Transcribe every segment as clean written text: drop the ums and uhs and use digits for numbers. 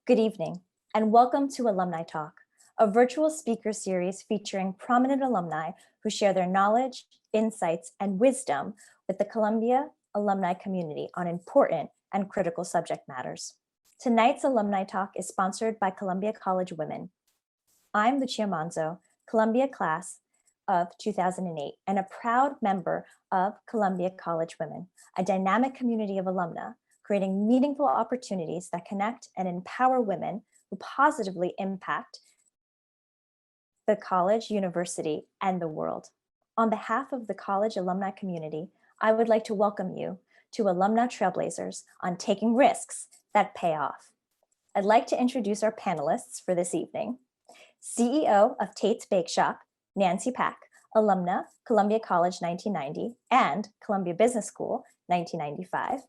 Good evening, and welcome to AlumniTALK, a virtual speaker series featuring prominent alumni who share their knowledge, insights, and wisdom with the Columbia alumni community on important and critical subject matters. Tonight's AlumniTALK is sponsored by Columbia College Women. I'm Lucia Manzo, Columbia class of 2008, and a proud member of Columbia College Women, a dynamic community of alumna, creating meaningful opportunities that connect and empower women who positively impact the college, university, and the world. On behalf of the college alumni community, I would like to welcome you to Alumna Trailblazers on taking risks that pay off. I'd like to introduce our panelists for this evening. CEO of Tate's Bake Shop, Nancy Pack, alumna, Columbia College 1990 and Columbia Business School 1995.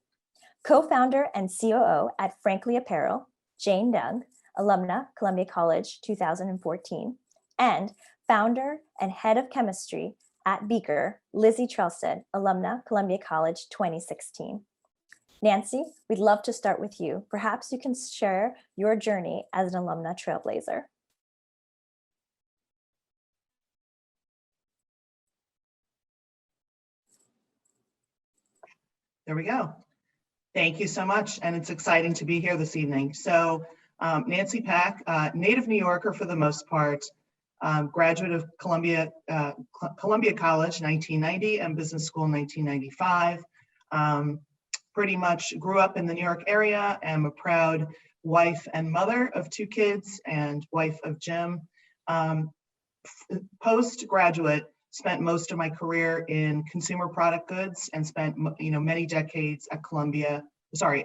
Co-founder and COO at Frankly Apparel, Jane Doug, alumna, Columbia College 2014, and founder and head of chemistry at Beaker, Lizzie Trelsted, alumna, Columbia College 2016. Nancy, we'd love to start with you. Perhaps you can share your journey as an alumna trailblazer. There we go. Thank you so much, and it's exciting to be here this evening. So Nancy Pack, native New Yorker for the most part, graduate of Columbia College 1990 and Business School 1995. Pretty much grew up in the New York area. Am a proud wife and mother of 2 kids and wife of Jim. Postgraduate, spent most of my career in consumer product goods and spent many decades at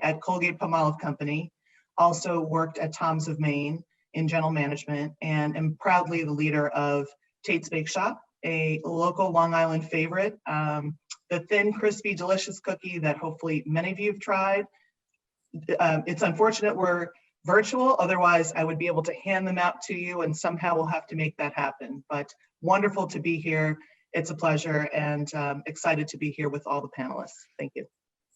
at Colgate-Palmolive Company. Also worked at Tom's of Maine in general management, and am proudly the leader of Tate's Bake Shop, a local Long Island favorite. The thin, crispy, delicious cookie that hopefully many of you have tried. It's unfortunate we're virtual, otherwise I would be able to hand them out to you, and somehow we'll have to make that happen. But wonderful to be here. It's a pleasure, and excited to be here with all the panelists. Thank you.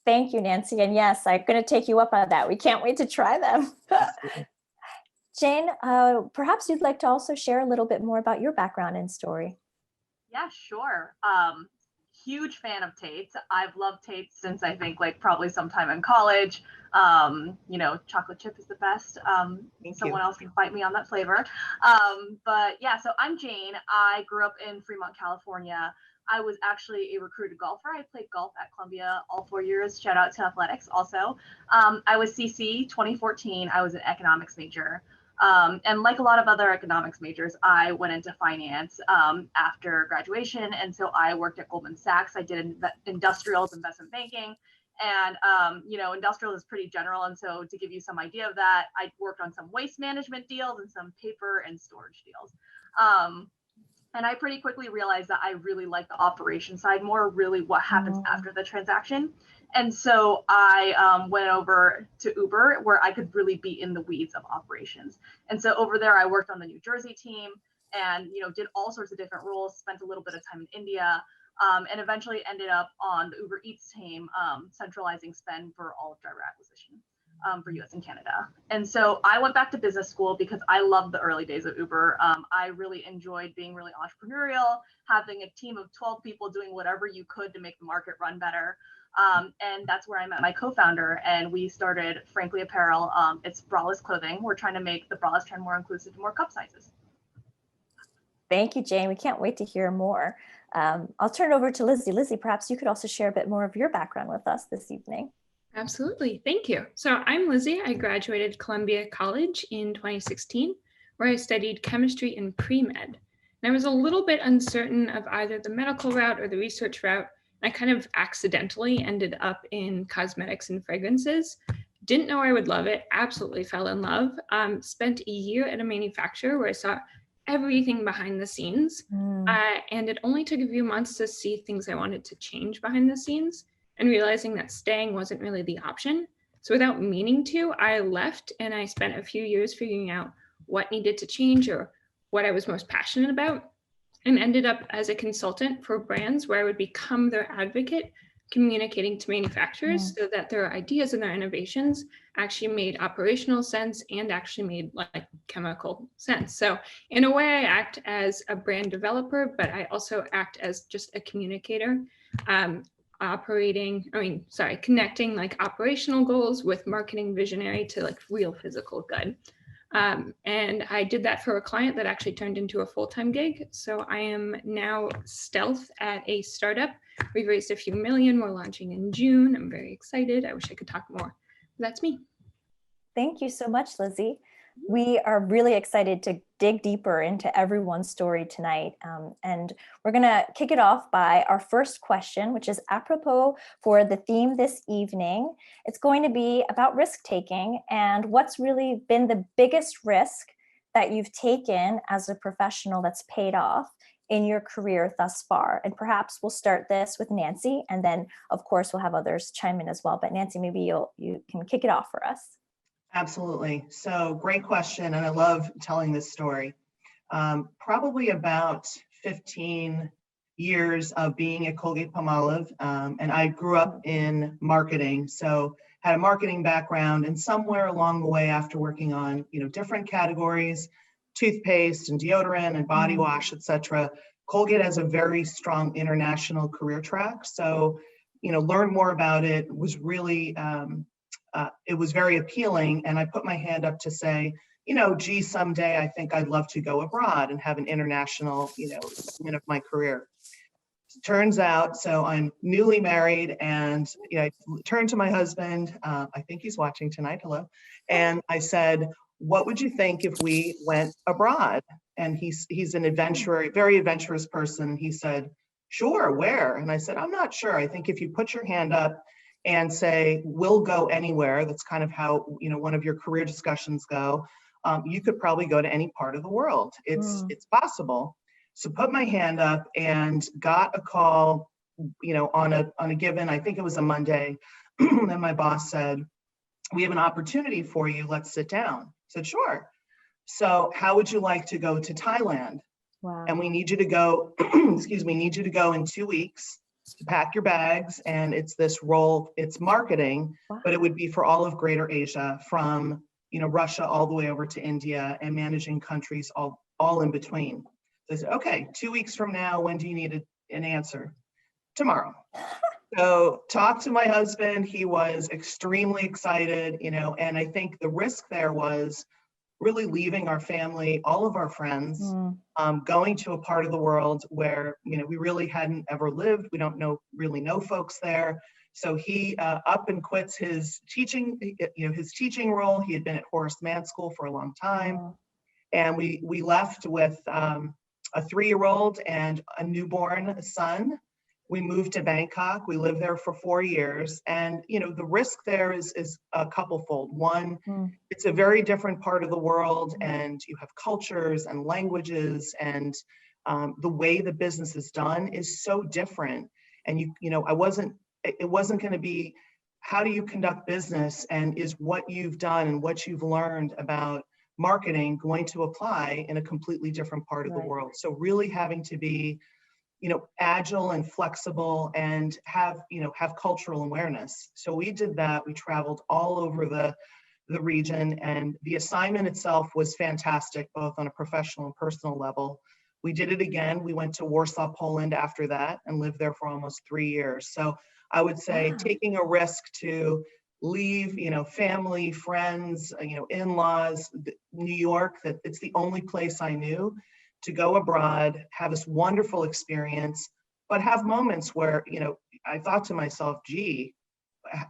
Thank you, Nancy. And yes, I'm going to take you up on that. We can't wait to try them. Jane, perhaps you'd like to also share a little bit more about your background and story. Yeah, sure. Huge fan of Tate's. I've loved Tate's since I think probably sometime in college. Chocolate chip is the best. Someone else can fight me on that flavor. But yeah, so I'm Jane. I grew up in Fremont, California. I was actually a recruited golfer. I played golf at Columbia all 4 years. Shout out to athletics also. I was CC 2014. I was an economics major. And like a lot of other economics majors, I went into finance after graduation. And so I worked at Goldman Sachs. I did industrials, investment banking. And, industrial is pretty general. And so to give you some idea of that, I worked on some waste management deals and some paper and storage deals. And I pretty quickly realized that I really like the operation side more, really what happens after the transaction. And so I went over to Uber, where I could really be in the weeds of operations. And so over there, I worked on the New Jersey team and, did all sorts of different roles, spent a little bit of time in India, and eventually ended up on the Uber Eats team, centralizing spend for all of driver acquisition for US and Canada. And so I went back to business school because I loved the early days of Uber. I really enjoyed being really entrepreneurial, having a team of 12 people doing whatever you could to make the market run better. And that's where I met my co-founder, and we started Frankly Apparel. It's braless clothing. We're trying to make the braless trend more inclusive to more cup sizes. Thank you, Jane. We can't wait to hear more. I'll turn it over to Lizzie. Lizzie, perhaps you could also share a bit more of your background with us this evening. Absolutely. Thank you. So I'm Lizzie. I graduated Columbia College in 2016, where I studied chemistry and pre-med. And I was a little bit uncertain of either the medical route or the research route. I kind of accidentally ended up in cosmetics and fragrances. Didn't know I would love it. Absolutely fell in love. Spent a year at a manufacturer where I saw everything behind the scenes. And it only took a few months to see things I wanted to change behind the scenes and realizing that staying wasn't really the option. So without meaning to, I left and I spent a few years figuring out what needed to change or what I was most passionate about, and ended up as a consultant for brands where I would become their advocate, communicating to manufacturers so that their ideas and their innovations actually made operational sense and actually made like chemical sense. So in a way, I act as a brand developer, but I also act as just a communicator, connecting like operational goals with marketing visionary to like real physical good. And I did that for a client that actually turned into a full-time gig. So I am now stealth at a startup. We've raised a few million. We're launching in June. I'm very excited. I wish I could talk more. That's me. Thank you so much, Lizzie. We are really excited to dig deeper into everyone's story tonight. And we're going to kick it off by our first question, which is apropos for the theme this evening. It's going to be about risk-taking and what's really been the biggest risk that you've taken as a professional that's paid off in your career thus far. And perhaps we'll start this with Nancy, and then of course we'll have others chime in as well. But Nancy, maybe you can kick it off for us. Absolutely. So great question. And I love telling this story. Probably about 15 years of being at Colgate-Palmolive. And I grew up in marketing. So had a marketing background, and somewhere along the way after working on, different categories, toothpaste and deodorant and body wash, et cetera, Colgate has a very strong international career track. So, learn more about it was really, it was very appealing. And I put my hand up to say, gee, someday I think I'd love to go abroad and have an international, segment of my career. Turns out, so I'm newly married, and I turned to my husband, I think he's watching tonight, hello. And I said, what would you think if we went abroad? And he's an adventurer, very adventurous person. He said, sure, where? And I said, I'm not sure. I think if you put your hand up and say, we'll go anywhere, that's kind of how, one of your career discussions go, you could probably go to any part of the world. It's possible. So put my hand up and got a call, on a given, I think it was a Monday, and my boss said, we have an opportunity for you, let's sit down. I said, sure. So how would you like to go to Thailand? Wow. And we need you to go, need you to go in 2 weeks to pack your bags. And it's this role, it's marketing, but it would be for all of Greater Asia, from, Russia all the way over to India, and managing countries all in between. So I said, okay, 2 weeks from now, when do you need an answer? Tomorrow. So talked to my husband, he was extremely excited, and I think the risk there was really leaving our family, all of our friends, going to a part of the world where, we really hadn't ever lived. We don't really know folks there. So he up and quits his teaching, role. He had been at Horace Mann School for a long time. And we left with a 3-year-old and a newborn son. We moved to Bangkok. We lived there for 4 years. And, the risk there is a couple-fold. One, it's a very different part of the world, and you have cultures and languages, and the way the business is done is so different. And it wasn't going to be, how do you conduct business, and is what you've done and what you've learned about marketing going to apply in a completely different part of the world. So really having to be, agile and flexible, and have cultural awareness. So we did that. We traveled all over the region, and the assignment itself was fantastic, both on a professional and personal level. We did it again. We went to Warsaw, Poland after that, and lived there for almost 3 years. So I would say taking a risk to leave, family, friends, in-laws, New York, that it's the only place I knew, to go abroad, have this wonderful experience, but have moments where, I thought to myself, gee,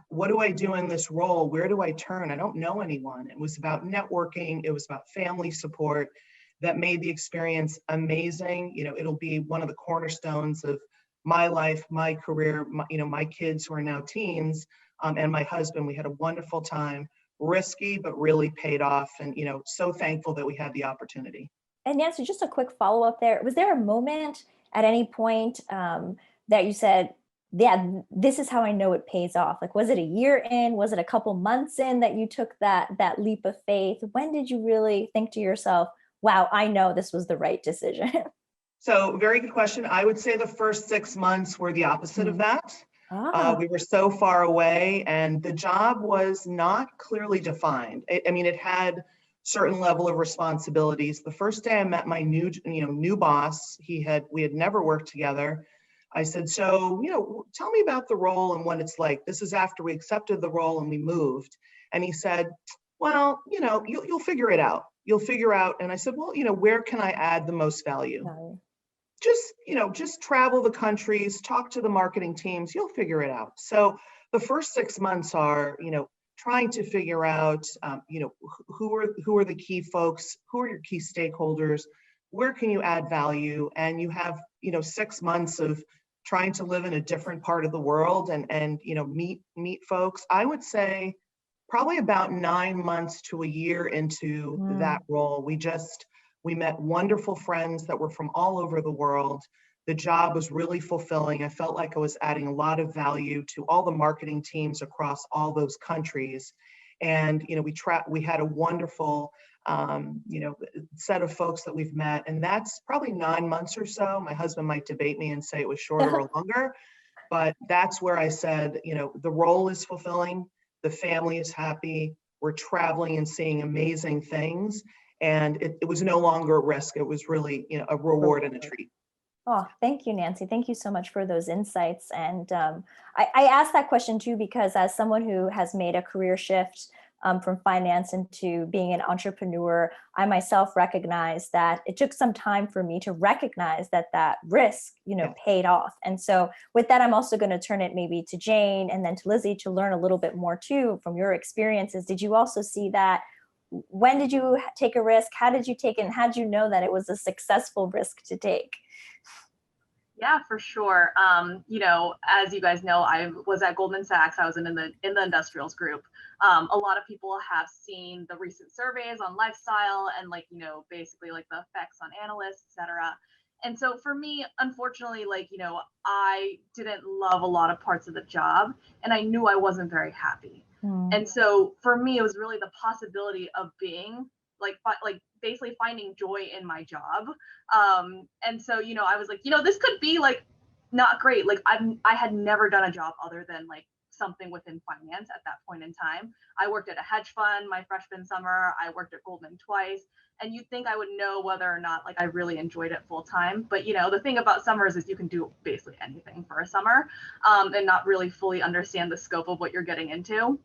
what do I do in this role? Where do I turn? I don't know anyone. It was about networking. It was about family support that made the experience amazing. It'll be one of the cornerstones of my life, my career, my kids who are now teens, and my husband. We had a wonderful time, risky, but really paid off. And, so thankful that we had the opportunity. And Nancy, just a quick follow-up there. Was there a moment at any point that you said, yeah, this is how I know it pays off? Like, was it a year in? Was it a couple months in that you took that leap of faith? When did you really think to yourself, wow, I know this was the right decision? So very good question. I would say the first 6 months were the opposite of that. We were so far away, and the job was not clearly defined. I mean, it had certain level of responsibilities. The first day I met my new boss, we had never worked together. I said, so, tell me about the role and what it's like. This is after we accepted the role and we moved. And he said, well, you'll figure it out. You'll figure out. And I said, well, where can I add the most value? Just travel the countries, talk to the marketing teams, you'll figure it out. So the first 6 months are, trying to figure out, who are the key folks, who are your key stakeholders, where can you add value? And you have, 6 months of trying to live in a different part of the world and meet folks. I would say probably about 9 months to a year into that role, we met wonderful friends that were from all over the world. The job was really fulfilling. I felt like I was adding a lot of value to all the marketing teams across all those countries. And, we had a wonderful, set of folks that we've met. And that's probably 9 months or so. My husband might debate me and say it was shorter or longer, but that's where I said, the role is fulfilling. The family is happy. We're traveling and seeing amazing things. And it was no longer a risk. It was really, a reward and a treat. Oh, thank you, Nancy. Thank you so much for those insights. And I asked that question too, because as someone who has made a career shift from finance into being an entrepreneur, I myself recognize that it took some time for me to recognize that risk, paid off. And so with that, I'm also going to turn it maybe to Jane and then to Lizzie to learn a little bit more too from your experiences. Did you also see that? When did you take a risk? How did you take it? And how did you know that it was a successful risk to take? Yeah, for sure. As you guys know, I was at Goldman Sachs. I was in the industrials group. A lot of people have seen the recent surveys on lifestyle and basically the effects on analysts, et cetera. And so for me, unfortunately, I didn't love a lot of parts of the job and I knew I wasn't very happy. And so for me, it was really the possibility of being basically finding joy in my job. And so, I was like, this could be not great. I had never done a job other than something within finance at that point in time. I worked at a hedge fund my freshman summer. I worked at Goldman twice. And you'd think I would know whether or not I really enjoyed it full time. But the thing about summers is you can do basically anything for a summer and not really fully understand the scope of what you're getting into.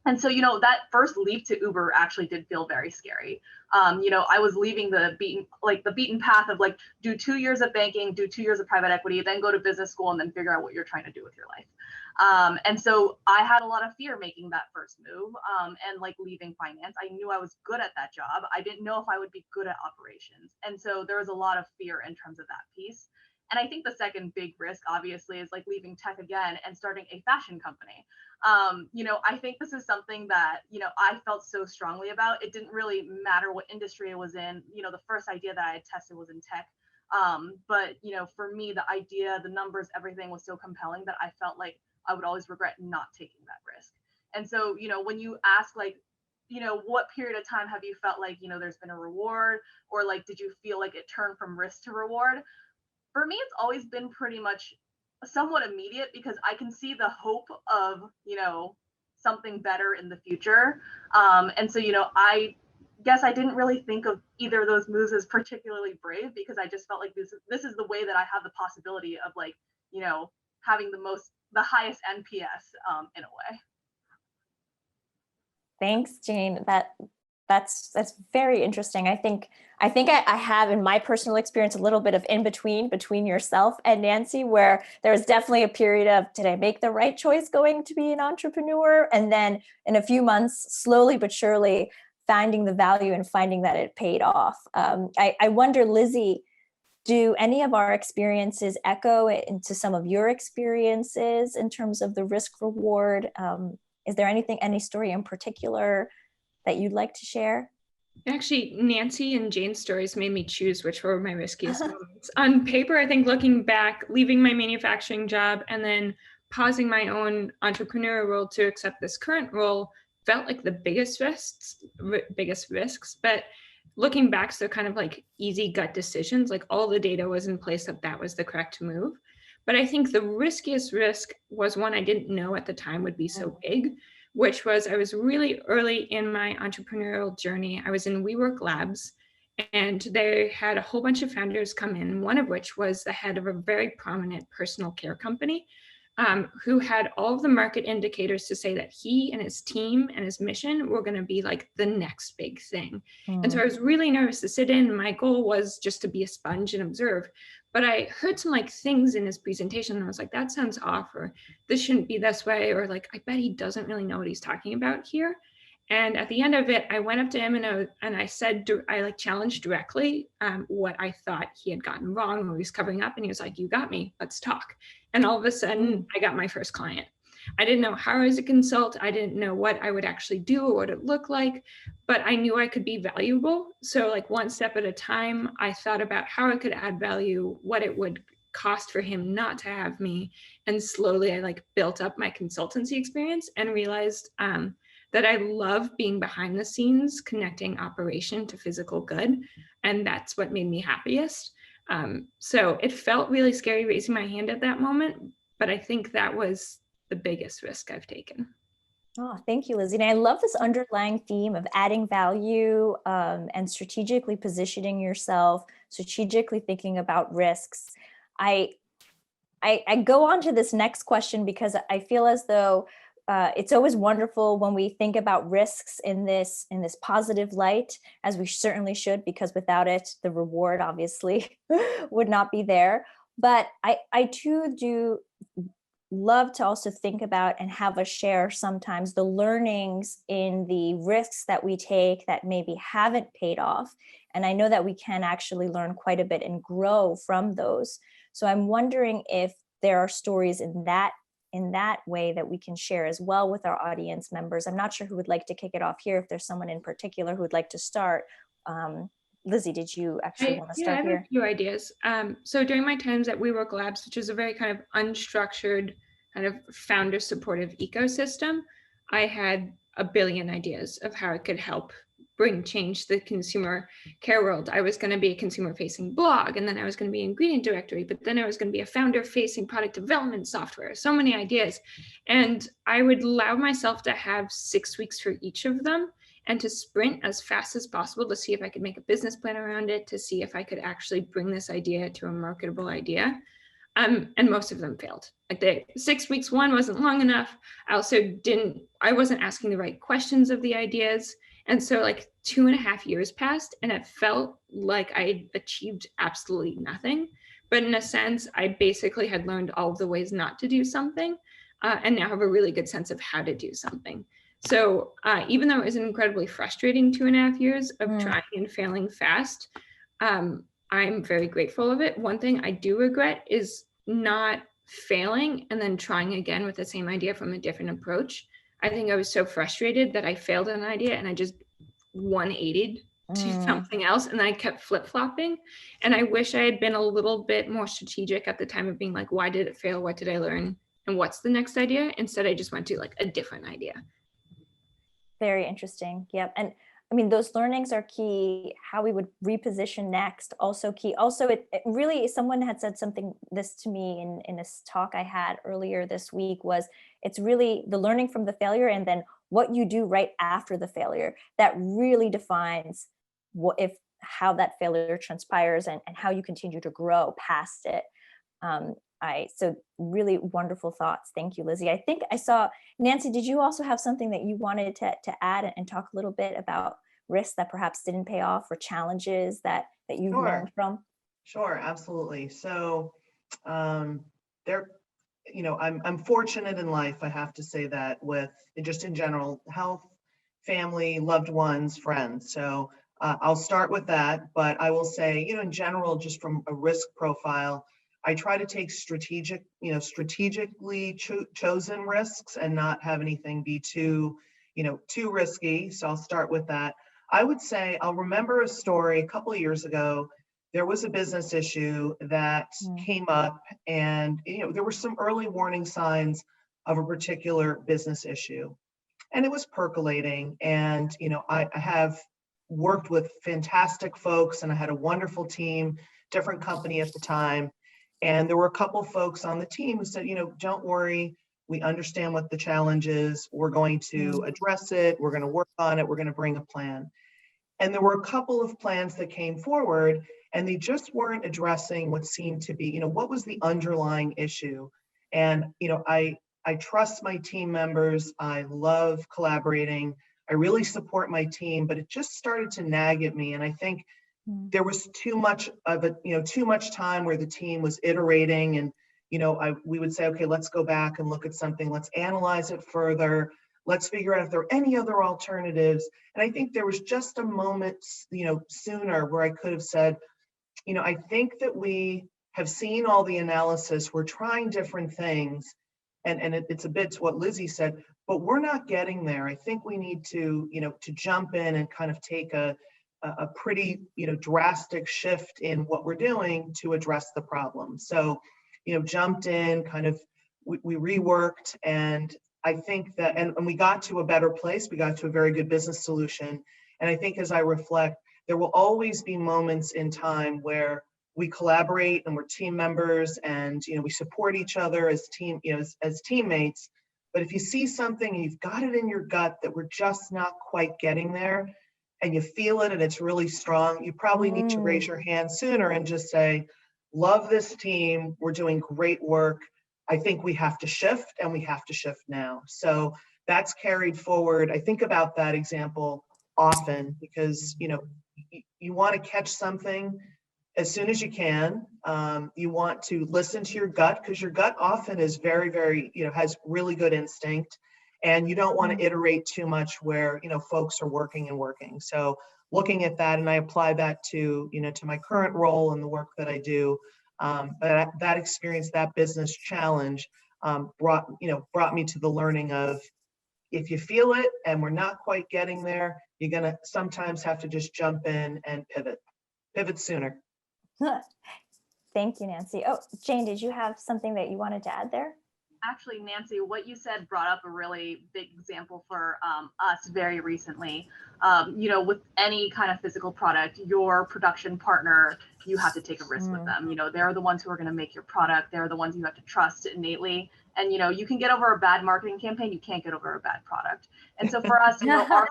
And so, that first leap to Uber actually did feel very scary. I was leaving the beaten path of do 2 years of banking, do 2 years of private equity, then go to business school and then figure out what you're trying to do with your life. And so I had a lot of fear making that first move and leaving finance. I knew I was good at that job. I didn't know if I would be good at operations. And so there was a lot of fear in terms of that piece. And I think the second big risk, obviously, is leaving tech again and starting a fashion company. I think this is something that, I felt so strongly about. It didn't really matter what industry it was in. The first idea that I had tested was in tech. But, for me, the idea, the numbers, everything was so compelling that I felt like I would always regret not taking that risk. And so, when you ask what period of time have you felt there's been a reward or did you feel it turned from risk to reward? For me, it's always been pretty much somewhat immediate because I can see the hope of, something better in the future. And so, I guess I didn't really think of either of those moves as particularly brave because I just felt like this is the way that I have the possibility of having the highest NPS in a way. Thanks, Jane. That's very interesting. I think I have in my personal experience a little bit of in between yourself and Nancy, where there was definitely a period of, did I make the right choice going to be an entrepreneur? And then in a few months, slowly but surely finding the value and finding that it paid off. I wonder, Lizzie, do any of our experiences echo into some of your experiences in terms of the risk reward? Is there any story in particular that you'd like to share? Actually, Nancy and Jane's stories made me choose which were my riskiest moments. On paper, I think looking back, leaving my manufacturing job and then pausing my own entrepreneurial role to accept this current role felt like the biggest risks. But looking back, so kind of easy gut decisions, all the data was in place that was the correct move. But I think the riskiest risk was one I didn't know at the time would be so big, which was I was really early in my entrepreneurial journey. I was in WeWork Labs, and they had a whole bunch of founders come in, one of which was the head of a very prominent personal care company, who had all of the market indicators to say that he and his team and his mission were going to be like the next big thing. And so I was really nervous to sit in. My goal was just to be a sponge and observe. But I heard some like things in his presentation and I was like, that sounds off, or this shouldn't be this way, or like, I bet he doesn't really know what he's talking about here. And at the end of it, I went up to him and I said, I like challenged directly what I thought he had gotten wrong or he was covering up. And he was like, you got me, let's talk. And all of a sudden I got my first client. I didn't know how I was a consult. I didn't know what I would actually do or what it looked like, but I knew I could be valuable. So like one step at a time, I thought about how I could add value, what it would cost for him not to have me. And slowly I like built up my consultancy experience and realized that I love being behind the scenes, connecting operation to physical good. And that's what made me happiest. So it felt really scary raising my hand at that moment, but I think that was the biggest risk I've taken. Oh, thank you, Lizzie. And I love this underlying theme of adding value and strategically positioning yourself, strategically thinking about risks. I go on to this next question because I feel as though it's always wonderful when we think about risks in this positive light, as we certainly should, because without it, the reward obviously would not be there. But I too do love to also think about and have us share sometimes the learnings in the risks that we take that maybe haven't paid off. And I know that we can actually learn quite a bit and grow from those. So I'm wondering if there are stories in that way that we can share as well with our audience members. I'm not sure who would like to kick it off here, if there's someone in particular who would like to start. Lizzie, did you actually want to start here? I have a few ideas. So during my times at WeWork Labs, which is a very kind of unstructured, kind of founder supportive ecosystem, I had a billion ideas of how it could help bring change to the consumer care world. I was going to be a consumer facing blog, and then I was going to be an ingredient directory, but then I was going to be a founder facing product development software. So many ideas. And I would allow myself to have 6 weeks for each of them and to sprint as fast as possible to see if I could make a business plan around it, to see if I could actually bring this idea to a marketable idea. And most of them failed. Like the 6 weeks one wasn't long enough. I wasn't asking the right questions of the ideas. And so like 2.5 years passed and it felt like I achieved absolutely nothing. But in a sense, I basically had learned all of the ways not to do something and now have a really good sense of how to do something. So even though it was an incredibly frustrating 2.5 years of trying and failing fast, I'm very grateful of it. One thing I do regret is not failing and then trying again with the same idea from a different approach. I think I was so frustrated that I failed an idea and I just 180'd to something else, and then I kept flip-flopping. And I wish I had been a little bit more strategic at the time of being like, why did it fail? What did I learn? And what's the next idea? Instead, I just went to like a different idea. Very interesting. Yep. And I mean, those learnings are key. How we would reposition next, also key. Also, it really, someone had said something this to me in a talk I had earlier this week, was it's really the learning from the failure and then what you do right after the failure that really defines how that failure transpires and how you continue to grow past it. So really wonderful thoughts. Thank you, Lizzie. I think I saw, Nancy, did you also have something that you wanted to add and talk a little bit about risks that perhaps didn't pay off or challenges that you've learned from? Sure, absolutely. So I'm fortunate in life, I have to say that, with just in general, health, family, loved ones, friends. So I'll start with that, but I will say, in general, just from a risk profile, I try to take strategically chosen risks and not have anything be too risky. So I'll start with that. I would say I'll remember a story a couple of years ago. There was a business issue that came up, and there were some early warning signs of a particular business issue, and it was percolating. And I have worked with fantastic folks, and I had a wonderful team, different company at the time. And there were a couple folks on the team who said, don't worry, we understand what the challenge is. We're going to address it. We're going to work on it. We're going to bring a plan. And there were a couple of plans that came forward, and they just weren't addressing what seemed to be, what was the underlying issue. And, I trust my team members. I love collaborating. I really support my team, but it just started to nag at me. And I think there was too much of it, too much time where the team was iterating, and we would say, okay, let's go back and look at something. Let's analyze it further. Let's figure out if there are any other alternatives. And I think there was just a moment, sooner where I could have said, I think that we have seen all the analysis. We're trying different things. And it's a bit to what Lizzie said, but we're not getting there. I think we need to, to jump in and kind of take a pretty, drastic shift in what we're doing to address the problem. So, jumped in, kind of, we reworked, and I think that, and we got to a better place. We got to a very good business solution. And I think as I reflect, there will always be moments in time where we collaborate and we're team members, and we support each other as as teammates. But if you see something and you've got it in your gut that we're just not quite getting there, and you feel it and it's really strong, you probably need to raise your hand sooner and just say, love this team, we're doing great work. I think we have to shift, and we have to shift now. So that's carried forward. I think about that example often because, you want to catch something as soon as you can. You want to listen to your gut, because your gut often is very, very, has really good instinct. And you don't want to iterate too much where, folks are working and working. So looking at that, and I apply that to, to my current role and the work that I do. But that experience, that business challenge brought me to the learning of, if you feel it and we're not quite getting there, you're going to sometimes have to just jump in and pivot sooner. Thank you, Nancy. Oh, Jane, did you have something that you wanted to add there? Actually, Nancy, what you said brought up a really big example for us very recently. With any kind of physical product, your production partner, you have to take a risk with them. They're the ones who are going to make your product. They're the ones you have to trust innately. And, you can get over a bad marketing campaign. You can't get over a bad product. And so for us, our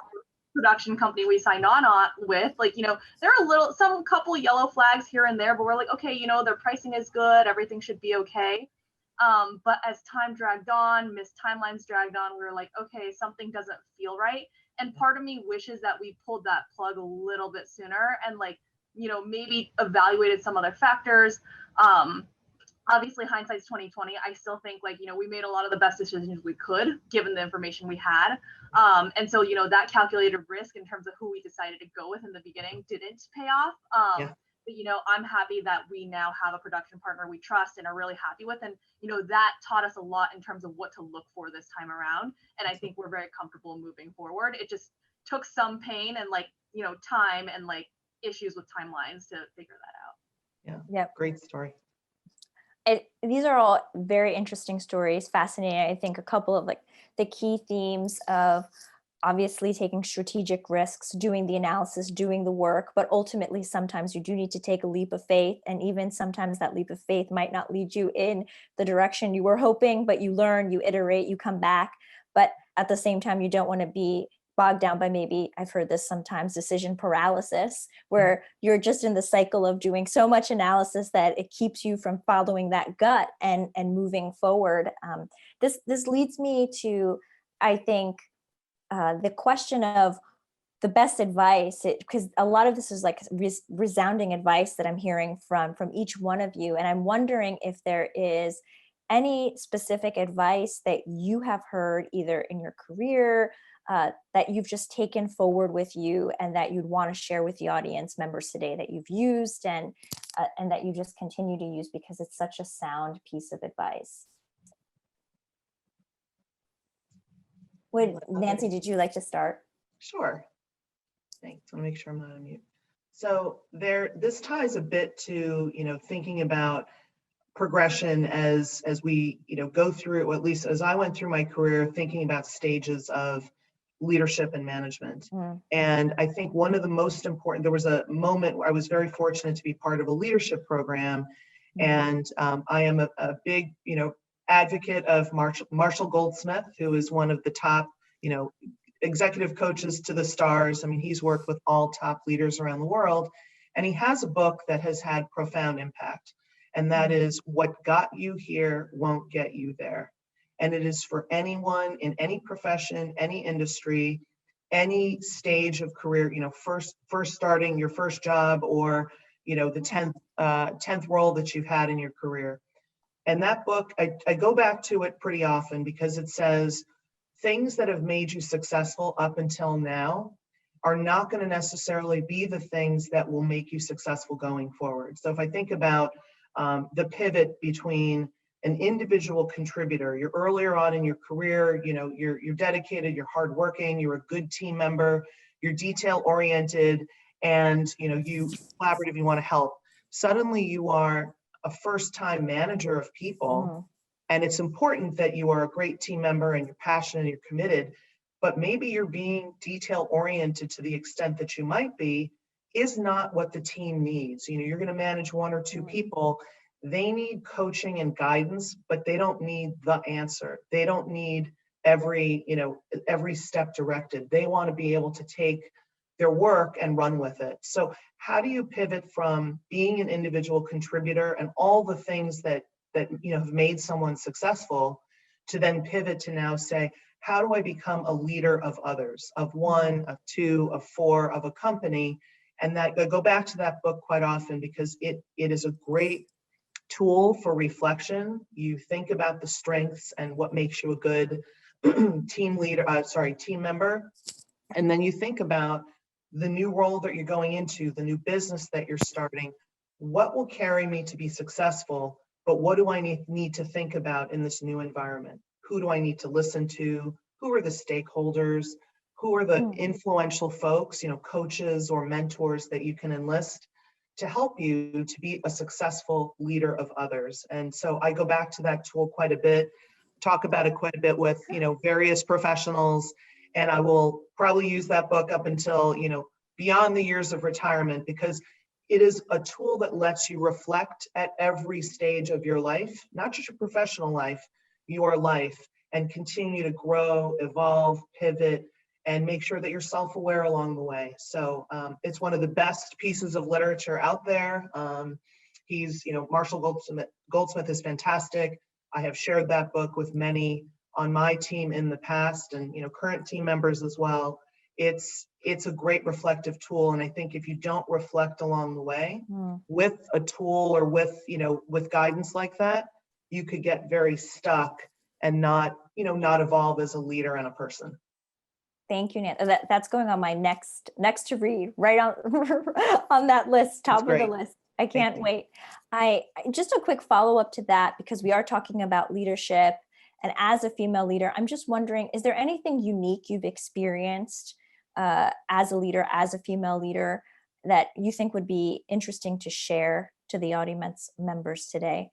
production company we signed on with, there are some couple yellow flags here and there, but we're like, okay, their pricing is good. Everything should be okay. But as time dragged on, missed timelines dragged on, we were like, okay, something doesn't feel right. And part of me wishes that we pulled that plug a little bit sooner and maybe evaluated some other factors. Obviously hindsight's 2020. I still think we made a lot of the best decisions we could given the information we had. And so, that calculated risk in terms of who we decided to go with in the beginning didn't pay off. But, I'm happy that we now have a production partner we trust and are really happy with. And, that taught us a lot in terms of what to look for this time around. And I think we're very comfortable moving forward. It just took some pain and time and issues with timelines to figure that out. Yeah. Yep. Great story. These are all very interesting stories, fascinating. I think a couple of the key themes of obviously taking strategic risks, doing the analysis, doing the work, but ultimately sometimes you do need to take a leap of faith. And even sometimes that leap of faith might not lead you in the direction you were hoping, but you learn, you iterate, you come back. But at the same time, you don't want to be bogged down by, maybe I've heard this sometimes, decision paralysis, where you're just in the cycle of doing so much analysis that it keeps you from following that gut and moving forward. This leads me to, I think, the question of the best advice, because a lot of this is resounding advice that I'm hearing from each one of you. And I'm wondering if there is any specific advice that you have heard either in your career, that you've just taken forward with you and that you'd want to share with the audience members today that you've used and that you just continue to use because it's such a sound piece of advice. Nancy, did you like to start? Sure. Thanks. I want to make sure I'm not on mute. So this ties a bit to, thinking about progression as we, go through, or at least as I went through my career, thinking about stages of leadership and management. And I think one of the most important, there was a moment where I was very fortunate to be part of a leadership program. And I am a big, advocate of Marshall Goldsmith, who is one of the top, executive coaches to the stars. I mean, he's worked with all top leaders around the world, and he has a book that has had profound impact. And that is What Got You Here Won't Get You There. And it is for anyone in any profession, any industry, any stage of career, first starting your first job, or, the 10th role that you've had in your career. And that book, I go back to it pretty often because it says things that have made you successful up until now are not going to necessarily be the things that will make you successful going forward. So if I think about the pivot between an individual contributor, you're earlier on in your career, you're dedicated, you're hardworking, you're a good team member, you're detail oriented, and you collaborative, you want to help. Suddenly you are a first-time manager of people, and it's important that you are a great team member and you're passionate and you're committed, but maybe you're being detail oriented to the extent that you might be is not what the team needs. You're going to manage one or two people. They need coaching and guidance, but they don't need the answer. They don't need every step directed. They want to be able to take their work and run with it. So how do you pivot from being an individual contributor and all the things that have made someone successful to then pivot to now say, how do I become a leader of others, of one, of two, of four, of a company? And that I go back to that book quite often because it is a great tool for reflection. You think about the strengths and what makes you a good team member. And then you think about the new role that you're going into, the new business that you're starting. What will carry me to be successful? But what do I need to think about in this new environment? Who do I need to listen to? Who are the stakeholders? Who are the influential folks, coaches or mentors that you can enlist to help you to be a successful leader of others? And so I go back to that tool quite a bit, talk about it quite a bit with, various professionals, and I will probably use that book up until, beyond the years of retirement, because it is a tool that lets you reflect at every stage of your life, not just your professional life, your life, and continue to grow, evolve, pivot, and make sure that you're self-aware along the way. So it's one of the best pieces of literature out there. Marshall Goldsmith is fantastic. I have shared that book with many on my team in the past, and current team members as well. It's a great reflective tool, and I think if you don't reflect along the way with a tool or with guidance like that, you could get very stuck and not evolve as a leader and a person. Thank you, Nan. That's going on my next to read, right on that list, top of the list. I can't wait. Just a quick follow-up to that, because we are talking about leadership. And as a female leader, I'm just wondering, is there anything unique you've experienced as a leader, as a female leader, that you think would be interesting to share to the audience members today?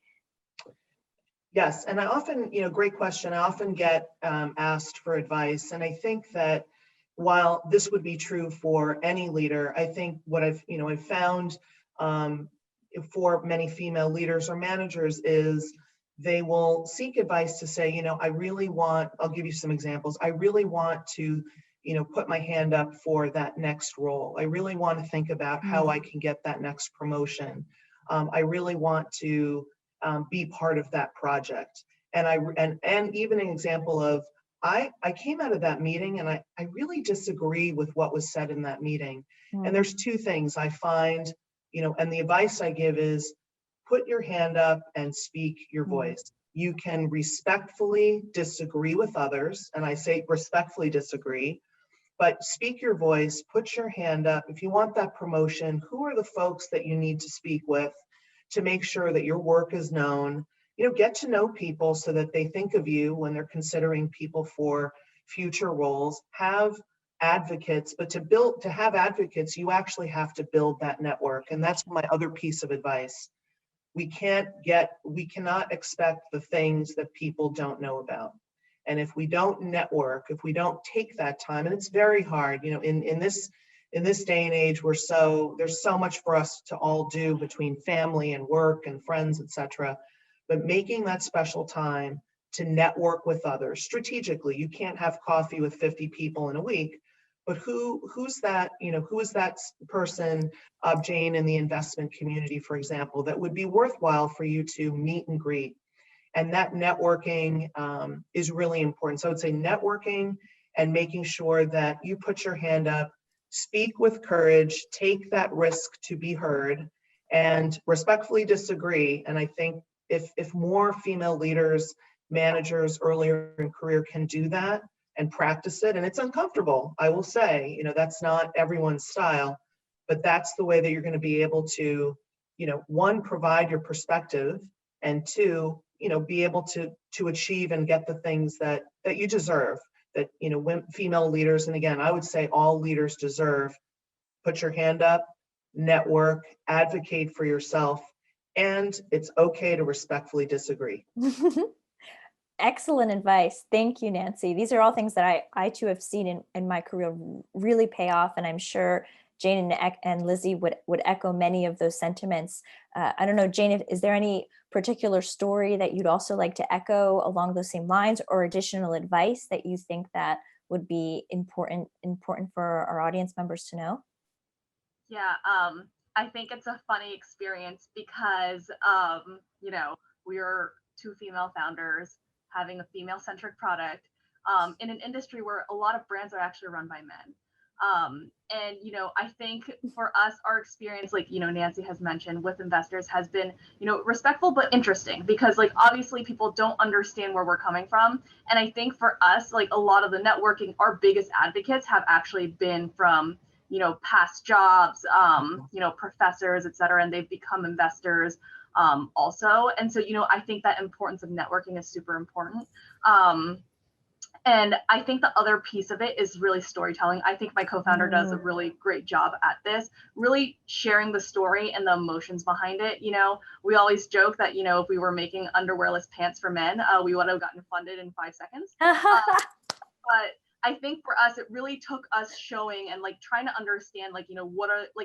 Yes, and I often, great question. I often get asked for advice. And I think that while this would be true for any leader, I think what I've found for many female leaders or managers is they will seek advice to say, I'll give you some examples. I really want to, put my hand up for that next role. I really want to think about how I can get that next promotion. I really want to be part of that project. And even an example of, I came out of that meeting and I really disagree with what was said in that meeting. And there's two things I find, and the advice I give is, put your hand up and speak your voice. You can respectfully disagree with others, and I say respectfully disagree, but speak your voice, put your hand up. If you want that promotion, who are the folks that you need to speak with to make sure that your work is known? Get to know people so that they think of you when they're considering people for future roles. Have advocates, but to have advocates, you actually have to build that network. And that's my other piece of advice. We cannot expect the things that people don't know about. And if we don't network, if we don't take that time, and it's very hard, in this in this day and age, there's so much for us to all do between family and work and friends, etc. But making that special time to network with others strategically. You can't have coffee with 50 people in a week, but who's that, who is that person, Jane, in the investment community, for example, that would be worthwhile for you to meet and greet? And that networking is really important. So I'd say networking and making sure that you put your hand up, speak with courage, take that risk to be heard, and respectfully disagree. And I think if more female leaders, managers earlier in career can do that and practice it, and it's uncomfortable, I will say, that's not everyone's style, but that's the way that you're going to be able to, one, provide your perspective, and two, be able to achieve and get the things that you deserve, that, female leaders, and again, I would say all leaders deserve. Put your hand up, network, advocate for yourself, and it's okay to respectfully disagree. Excellent advice. Thank you, Nancy. These are all things that I too have seen in my career really pay off. And I'm sure Jane and Lizzie would echo many of those sentiments. I don't know, Jane, is there any particular story that you'd also like to echo along those same lines, or additional advice that you think that would be important for our audience members to know? Yeah, I think it's a funny experience because, we're two female founders having a female-centric product in an industry where a lot of brands are actually run by men. And, I think for us, our experience, like, Nancy has mentioned with investors has been, respectful, but interesting because, like, obviously people don't understand where we're coming from. And I think for us, like, a lot of the networking, our biggest advocates have actually been from, past jobs, professors, et cetera, and they've become investors also. And so, I think that importance of networking is super important. And I think the other piece of it is really storytelling. I think my co-founder does a really great job at this, really sharing the story and the emotions behind it. We always joke that, if we were making underwearless pants for men, we would have gotten funded in 5 seconds. But I think for us, it really took us showing and like trying to understand, like,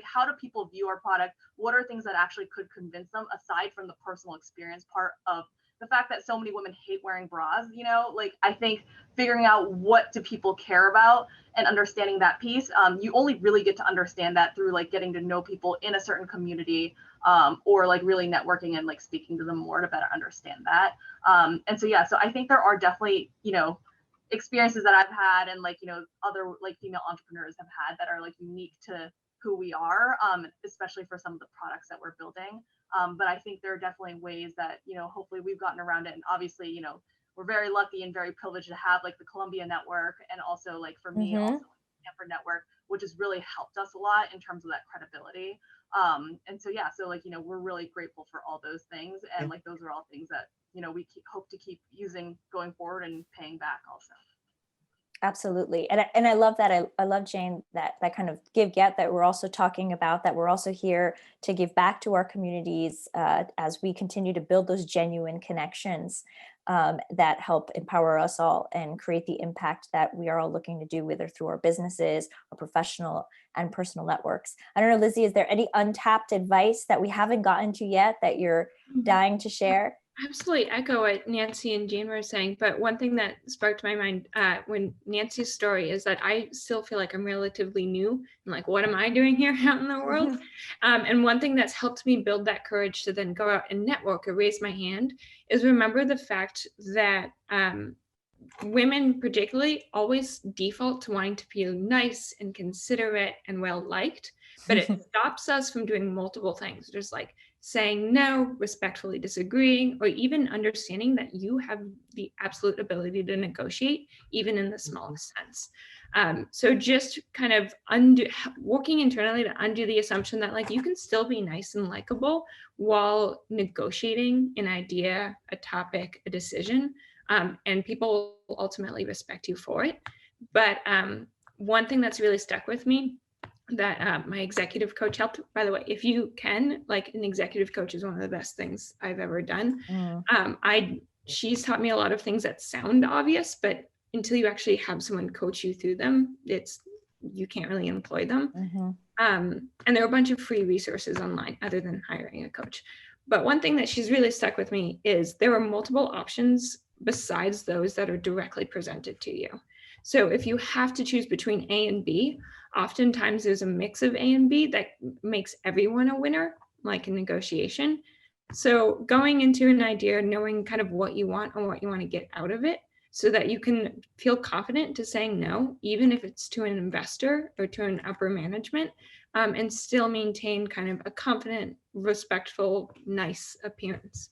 how do people view our product? What are things that actually could convince them, aside from the personal experience part of the fact that so many women hate wearing bras, I think figuring out what do people care about and understanding that piece, you only really get to understand that through like getting to know people in a certain community, or like really networking and like speaking to them more to better understand that. And so, yeah, so I think there are definitely, experiences that I've had and like, other like female entrepreneurs have had that are like unique to who we are, especially for some of the products that we're building. But I think there are definitely ways that, hopefully we've gotten around it. And obviously, we're very lucky and very privileged to have like the Columbia network, and also like for me, also Stanford network, which has really helped us a lot in terms of that credibility. And so, yeah, so like, we're really grateful for all those things. And like, those are all things that, we hope to keep using going forward and paying back also. Absolutely. And I love that. I love, Jane, that kind of get that we're also talking about, that we're also here to give back to our communities as we continue to build those genuine connections that help empower us all and create the impact that we are all looking to do, whether through our businesses, our professional and personal networks. I don't know, Lizzie, is there any untapped advice that we haven't gotten to yet that you're dying to share? Absolutely echo what Nancy and Jane were saying, but one thing that sparked my mind when Nancy's story is that I still feel like I'm relatively new and like, what am I doing here out in the world? And one thing that's helped me build that courage to then go out and network or raise my hand is remember the fact that women particularly always default to wanting to feel nice and considerate and well-liked, but it stops us from doing multiple things. There's like saying no, respectfully disagreeing, or even understanding that you have the absolute ability to negotiate, even in the smallest sense. So just kind of working internally to undo the assumption that like you can still be nice and likable while negotiating an idea, a topic, a decision, and people will ultimately respect you for it. But one thing that's really stuck with me that my executive coach helped, by the way, if you can, like an executive coach is one of the best things I've ever done. She's taught me a lot of things that sound obvious, but until you actually have someone coach you through them, it's you can't really employ them. Mm-hmm. And there are a bunch of free resources online other than hiring a coach. But one thing that she's really stuck with me is there are multiple options besides those that are directly presented to you. So if you have to choose between A and B, oftentimes there's a mix of A and B that makes everyone a winner, like a negotiation. So going into an idea, knowing kind of what you want and what you want to get out of it, so that you can feel confident to saying no, even if it's to an investor or to an upper management, and still maintain kind of a confident, respectful, nice appearance.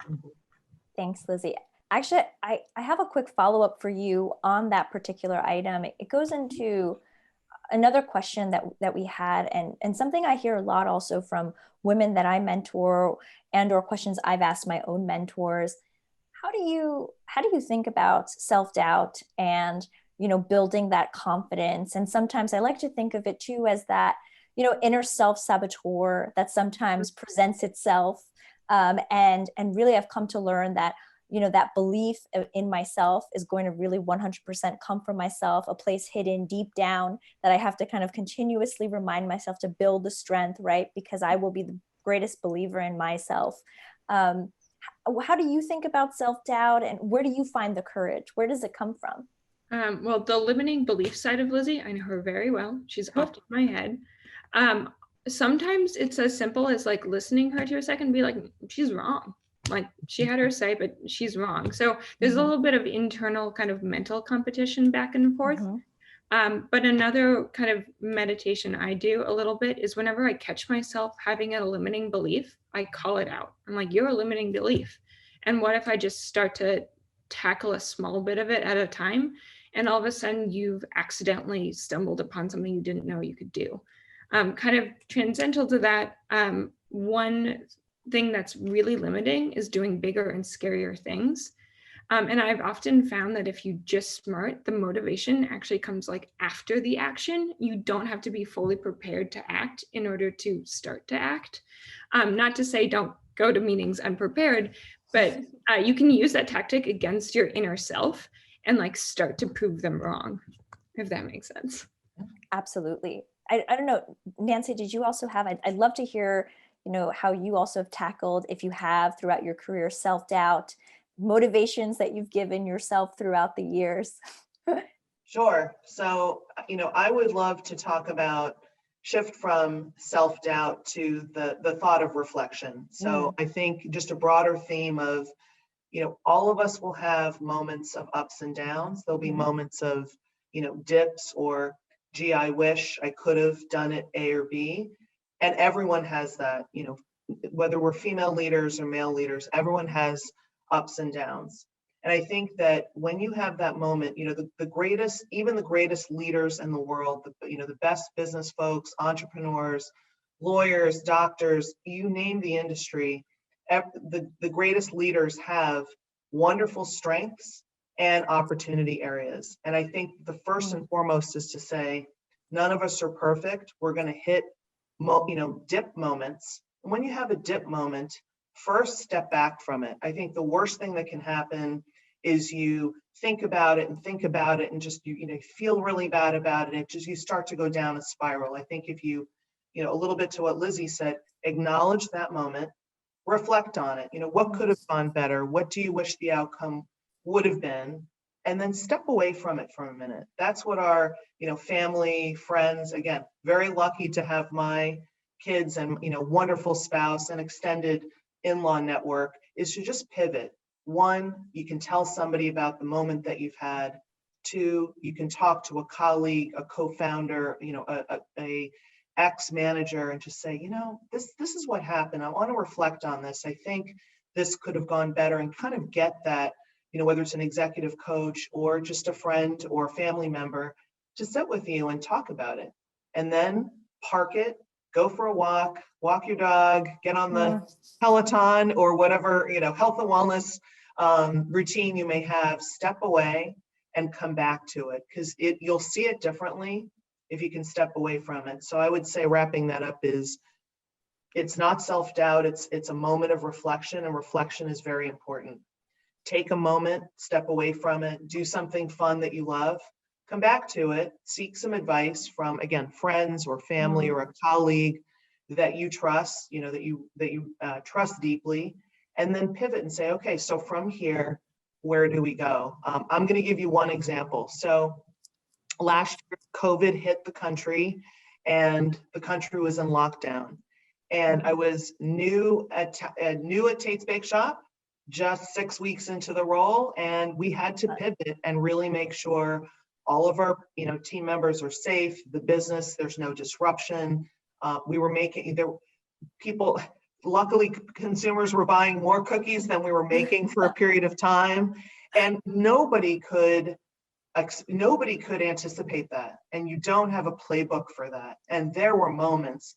Thanks, Lizzie. Actually, I have a quick follow-up for you on that particular item. It goes into another question that we had, and something I hear a lot also from women that I mentor, and or questions I've asked my own mentors. How do you think about self-doubt and, building that confidence? And sometimes I like to think of it too as that, inner self-saboteur that sometimes presents itself. And really I've come to learn that, that belief in myself is going to really 100% come from myself, a place hidden deep down that I have to kind of continuously remind myself to build the strength, right? Because I will be the greatest believer in myself. How do you think about self-doubt, and where do you find the courage? Where does it come from? Well, the limiting belief side of Lizzie, I know her very well. She's often in my head. Sometimes it's as simple as like listening her to a second and be like, she's wrong. Like she had her say, but she's wrong. So there's a little bit of internal kind of mental competition back and forth. But another kind of meditation I do a little bit is whenever I catch myself having a limiting belief, I call it out. I'm like, you're a limiting belief. And what if I just start to tackle a small bit of it at a time? And all of a sudden you've accidentally stumbled upon something you didn't know you could do. Kind of transcendental to that, one thing that's really limiting is doing bigger and scarier things. And I've often found that if you just smart, the motivation actually comes like after the action. You don't have to be fully prepared to act in order to start to act. Not to say don't go to meetings unprepared, but you can use that tactic against your inner self and like start to prove them wrong, if that makes sense. Absolutely. I don't know, Nancy, did you also have, I'd love to hear, how you also have tackled, if you have throughout your career, self-doubt, motivations that you've given yourself throughout the years. Sure. So, I would love to talk about shift from self-doubt to the thought of reflection. So I think just a broader theme of, all of us will have moments of ups and downs. There'll be moments of, dips or, gee, I wish I could have done it A or B. And everyone has that, whether we're female leaders or male leaders, everyone has ups and downs. And I think that when you have that moment, the greatest, even the greatest leaders in the world, the best business folks, entrepreneurs, lawyers, doctors, you name the industry, the greatest leaders have wonderful strengths and opportunity areas. And I think the first and foremost is to say, none of us are perfect. We're going to hit, dip moments. And when you have a dip moment, first step back from it. I think the worst thing that can happen is you think about it and just you feel really bad about it. You start to go down a spiral. I think if you, a little bit to what Lizzie said, acknowledge that moment, reflect on it. What could have gone better? What do you wish the outcome would have been? And then step away from it for a minute. That's what our, family, friends, again, very lucky to have my kids and, wonderful spouse and extended in-law network, is to just pivot. One, you can tell somebody about the moment that you've had. Two, you can talk to a colleague, a co-founder, a ex-manager, and just say, this is what happened. I want to reflect on this. I think this could have gone better, and kind of get that, whether it's an executive coach or just a friend or family member, to sit with you and talk about it. And then park it, go for a walk your dog, get on the Peloton or whatever, health and wellness routine you may have, step away and come back to it, because you'll see it differently if you can step away from it. So I would say, wrapping that up, is it's not self-doubt, it's a moment of reflection, and reflection is very important. Take a moment, step away from it, do something fun that you love, come back to it, seek some advice from, again, friends or family or a colleague that you trust, that you trust deeply, and then pivot and say, okay, so from here, where do we go? I'm going to give you one example. So last year, COVID hit the country and the country was in lockdown. And I was new at Tate's Bake Shop, just 6 weeks into the role, and we had to pivot and really make sure all of our team members are safe, the business, there's no disruption. We were making people, luckily consumers were buying more cookies than we were making for a period of time, and nobody could anticipate that, and you don't have a playbook for that. And there were moments,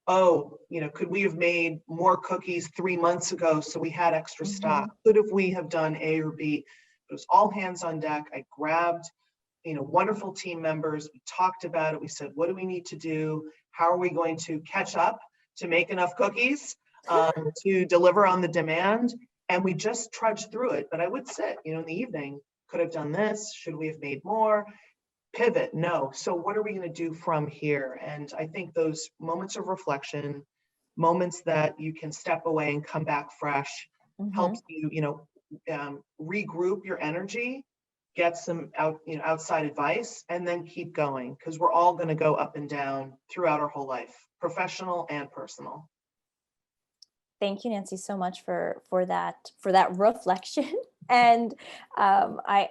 could we have made more cookies 3 months ago so we had extra stock? Could have we have done A or B? It was all hands on deck. I grabbed wonderful team members. We talked about it. We said, what do we need to do? How are we going to catch up to make enough cookies to deliver on the demand? And we just trudged through it. But I would sit, in the evening, could have done this. Should we have made more? Pivot, no. So what are we going to do from here? And I think those moments of reflection, moments that you can step away and come back fresh, helps you, regroup your energy, get some outside advice, and then keep going, because we're all going to go up and down throughout our whole life, professional and personal. Thank you, Nancy, so much for that reflection. And I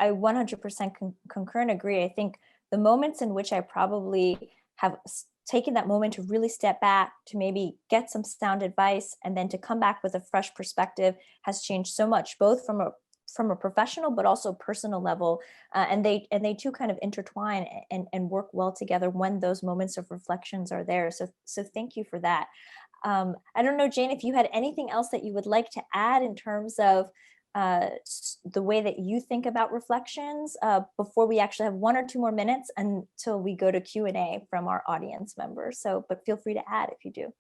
100% concur and agree. I think the moments in which I probably have taken that moment to really step back, to maybe get some sound advice, and then to come back with a fresh perspective has changed so much, both from a professional but also personal level, and they too kind of intertwine and work well together when those moments of reflections are there. So thank you for that. I don't know, Jane, if you had anything else that you would like to add in terms of the way that you think about reflections before we actually have 1 or 2 more minutes until we go to Q&A from our audience members. But feel free to add if you do.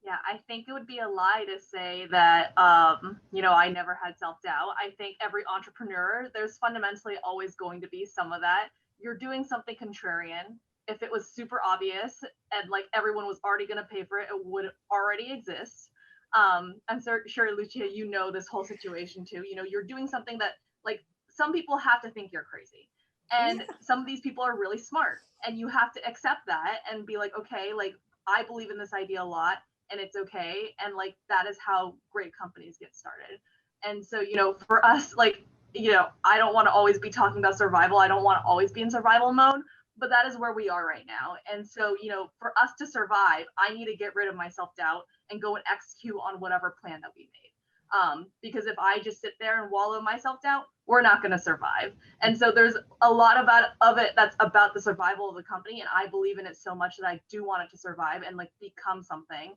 Yeah, I think it would be a lie to say that, I never had self-doubt. I think every entrepreneur, there's fundamentally always going to be some of that. You're doing something contrarian. If it was super obvious and like everyone was already going to pay for it, it would already exist. I'm sure, Lucia, this whole situation too. You're doing something that like some people have to think you're crazy. And some of these people are really smart, and you have to accept that and be like, okay, like I believe in this idea a lot, and it's okay. And like, that is how great companies get started. And so, for us, like, I don't want to always be talking about survival. I don't want to always be in survival mode, but that is where we are right now. And so, for us to survive, I need to get rid of my self-doubt and go and execute on whatever plan that we made. Because if I just sit there and wallow in my self-doubt, we're not going to survive. And so there's a lot of it that's about the survival of the company. And I believe in it so much that I do want it to survive and like become something,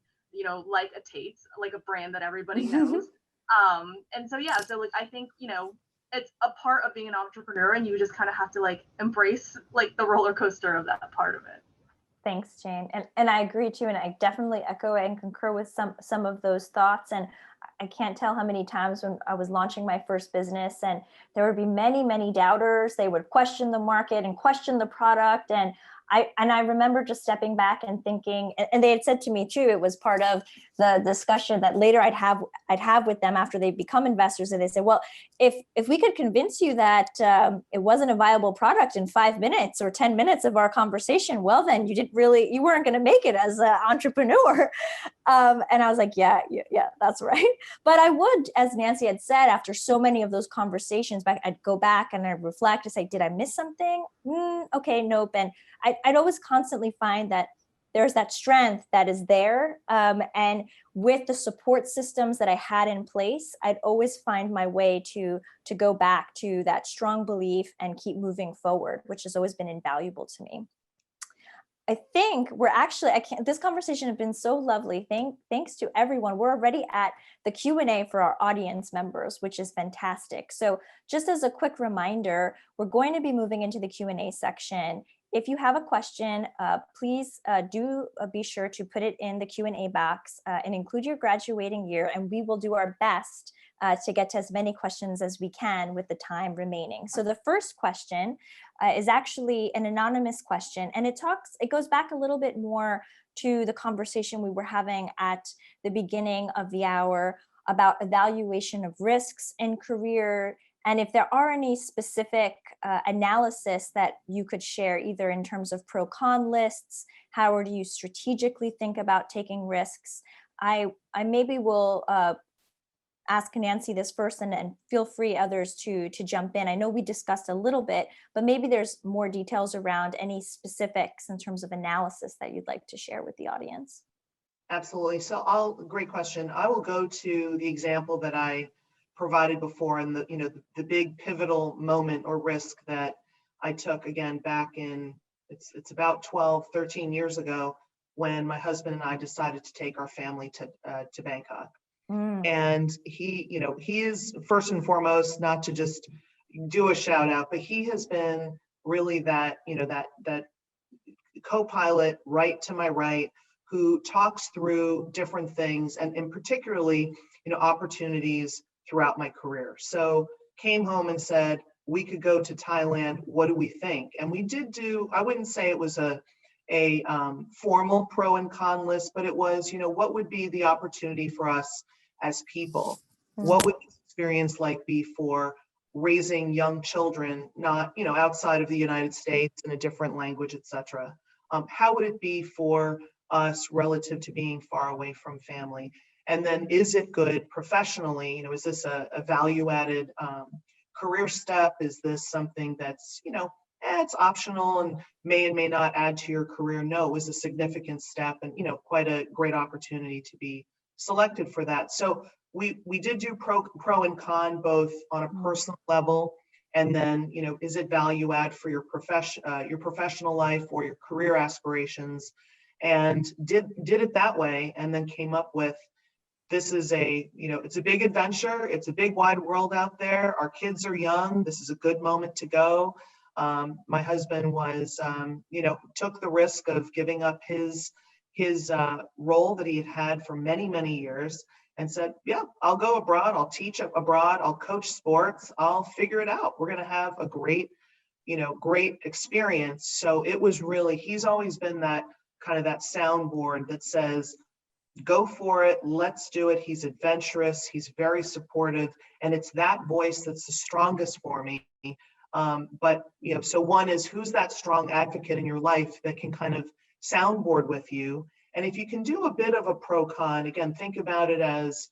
like a Tate's, like a brand that everybody knows. And so, yeah, so like, I think, it's a part of being an entrepreneur, and you just kind of have to like embrace like the roller coaster of that part of it. Thanks, Jane. And I agree too. And I definitely echo and concur with some of those thoughts. And I can't tell how many times when I was launching my first business and there would be many, many doubters. They would question the market and question the product. And I remember just stepping back and thinking, and they had said to me too, it was part of the discussion that later I'd have with them after they become investors. And they said, well, if we could convince you that it wasn't a viable product in 5 minutes or 10 minutes of our conversation, well, then you weren't going to make it as an entrepreneur. And I was like, yeah, that's right. But I would, as Nancy had said, after so many of those conversations, I'd go back and I'd reflect and say, did I miss something? Okay, nope. And I'd always constantly find that there's that strength that is there. And with the support systems that I had in place, I'd always find my way to go back to that strong belief and keep moving forward, which has always been invaluable to me. I think this conversation has been so lovely. Thanks to everyone. We're already at the Q&A for our audience members, which is fantastic. So just as a quick reminder, we're going to be moving into the Q&A section. If you have a question, please do be sure to put it in the Q&A box and include your graduating year, and we will do our best to get to as many questions as we can with the time remaining. So the first question is actually an anonymous question, and it goes back a little bit more to the conversation we were having at the beginning of the hour about evaluation of risks in career, and if there are any specific analysis that you could share, either in terms of pro-con lists, how do you strategically think about taking risks? I maybe will ask Nancy this first, and feel free others to jump in. I know we discussed a little bit, but maybe there's more details around any specifics in terms of analysis that you'd like to share with the audience. Absolutely. So great question. I will go to the example that I provided before, and the big pivotal moment or risk that I took again back in, it's about 12, 13 years ago, when my husband and I decided to take our family to Bangkok. And he is first and foremost, not to just do a shout out, but he has been really that co-pilot right to my right, who talks through different things and particularly, opportunities throughout my career. So came home and said, we could go to Thailand. What do we think? And we did I wouldn't say it was a formal pro and con list, but it was, what would be the opportunity for us as people? What would this experience be for raising young children, not, outside of the United States in a different language, etc.? How would it be for us relative to being far away from family? And then, is it good professionally? Is this a value-added career step? Is this something that's, it's optional and may not add to your career? No, it was a significant step and, quite a great opportunity to be selected for that. So we did do pro and con, both on a personal level, and then, is it value add for your professional life or your career aspirations? And did it that way, and then came up with, this is it's a big adventure. It's a big wide world out there. Our kids are young. This is a good moment to go. My husband was, took the risk of giving up his role that he had for many, many years, and said, yeah, I'll go abroad. I'll teach abroad. I'll coach sports. I'll figure it out. We're going to have a great experience. So it was really, he's always been that kind of that soundboard that says, go for it. Let's do it. He's adventurous. He's very supportive. And it's that voice that's the strongest for me. But, so one is, who's that strong advocate in your life that can kind of soundboard with you? And if you can do a bit of a pro con, again, think about it as,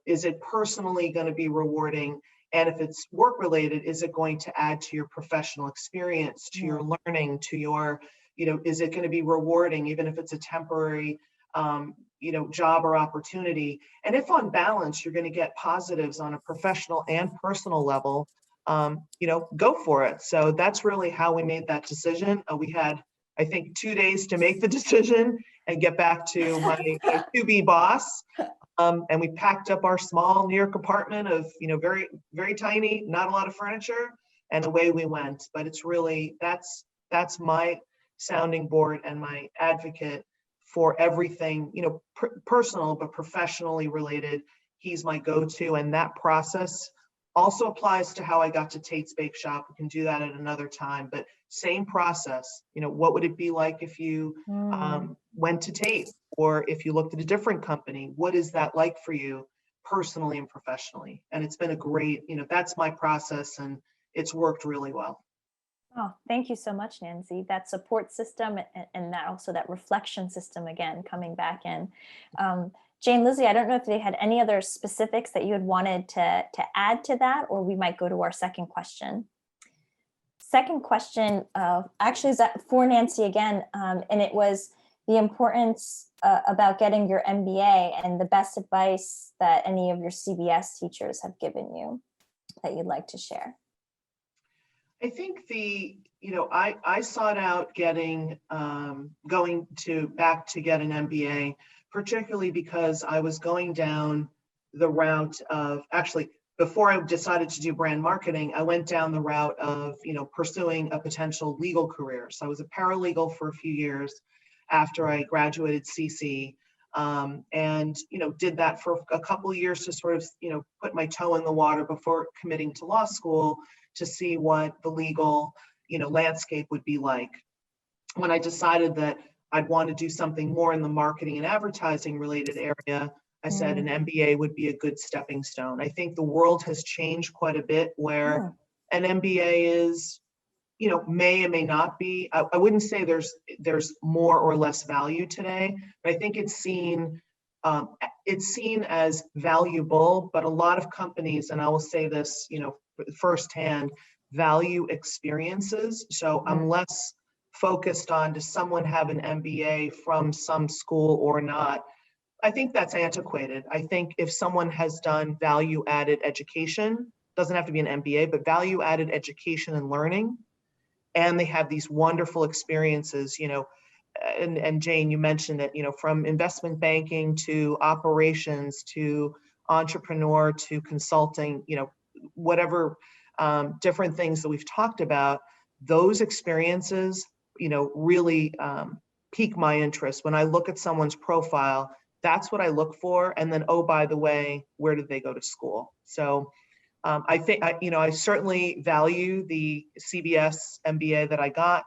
is it personally going to be rewarding? And if it's work related, is it going to add to your professional experience, to your learning, to your, is it going to be rewarding, even if it's a temporary, job or opportunity? And if on balance, you're going to get positives on a professional and personal level, go for it. So that's really how we made that decision. We had, I think, 2 days to make the decision and get back to my to-be boss. And we packed up our small New York apartment of, very, very tiny, not a lot of furniture, and away we went. But it's really, that's my sounding board and my advocate for everything, personal, but professionally related. He's my go-to, and that process also applies to how I got to Tate's Bake Shop. We can do that at another time, but same process. What would it be like if you went to Tate, or if you looked at a different company? What is that like for you personally and professionally? And it's been a great, that's my process, and it's worked really well. Oh, thank you so much, Nancy. That support system and that also that reflection system, again, coming back in. Jane, Lizzie, I don't know if they had any other specifics that you had wanted to add to that, or we might go to our second question. Second question actually is for Nancy again, and it was the importance about getting your MBA and the best advice that any of your CBS teachers have given you that you'd like to share. I think I sought out going back to get an MBA, particularly because I was going down the route of, actually, before I decided to do brand marketing, I went down the route of, pursuing a potential legal career. So I was a paralegal for a few years after I graduated CC. and, did that for a couple of years to sort of, put my toe in the water before committing to law school to see what the legal, landscape would be like. When I decided that I'd want to do something more in the marketing and advertising related area, I said an MBA would be a good stepping stone. I think the world has changed quite a bit where an MBA is, may and may not be. I wouldn't say there's more or less value today, but I think it's seen as valuable. But a lot of companies, and I will say this, firsthand, value experiences. So I'm less focused on, does someone have an MBA from some school or not? I think that's antiquated. I think if someone has done value-added education, doesn't have to be an MBA, but value-added education and learning, and they have these wonderful experiences, and Jane, you mentioned it, from investment banking to operations to entrepreneur to consulting, whatever different things that we've talked about, those experiences, really pique my interest. When I look at someone's profile, that's what I look for. And then, oh, by the way, where did they go to school? So I think, I certainly value the CBS MBA that I got,